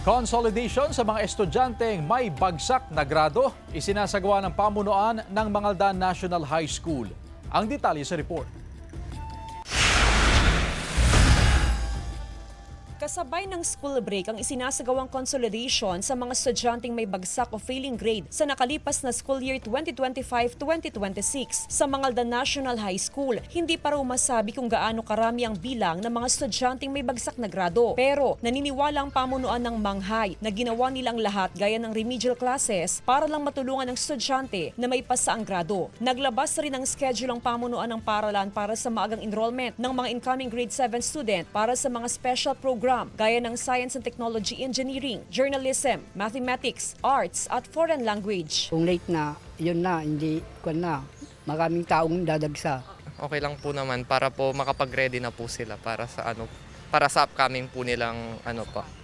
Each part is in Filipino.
Consolidation sa mga estudyanteng may bagsak na grado, isinasagawa ng pamunuan ng Mangaldan National High School. Ang detalye sa report. Kasabay ng school break ang isinasagawang consolidation sa mga estudyanteng may bagsak o failing grade sa nakalipas na school year 2025-2026 sa Mangaldan National High School. Hindi pa raw masabi kung gaano karami ang bilang ng mga estudyanteng may bagsak na grado. Pero naniniwala ang pamunuan ng Manghay na ginawa nilang lahat gaya ng remedial classes para lang matulungan ang estudyante na may pasa ang grado. Naglabas rin ang schedule ang pamunuan ng paaralan para sa maagang enrollment ng mga incoming grade 7 student para sa mga special program gaya ng Science and Technology Engineering, Journalism, Mathematics, Arts at Foreign Language. Kung late na, yun na, hindi ko na. Maraming taong dadagsa. Okay lang po naman para po makapag-ready na po sila para sa upcoming po nilang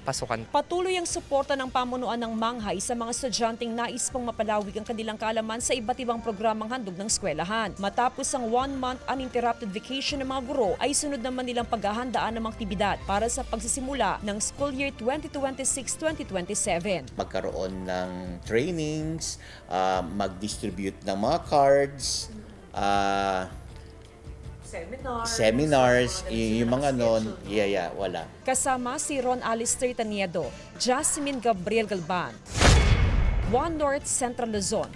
pasukan. Patuloy ang suporta ng pamunuan ng Manghay sa mga estudyanteng nais pang mapalawig ang kanilang kaalaman sa iba't ibang programang handog ng eskwelahan. Matapos ang 1-month uninterrupted vacation ng mga guro, ay sunod naman nilang paghahandaan ng mga aktibidad para sa pagsisimula ng school year 2026-2027. Magkaroon ng trainings, mag-distribute ng mga cards, seminars, yung mga nun, wala. Kasama si Ron Alistair Taniedo, Jasmine Gabriel Galban, One North Central Luzon,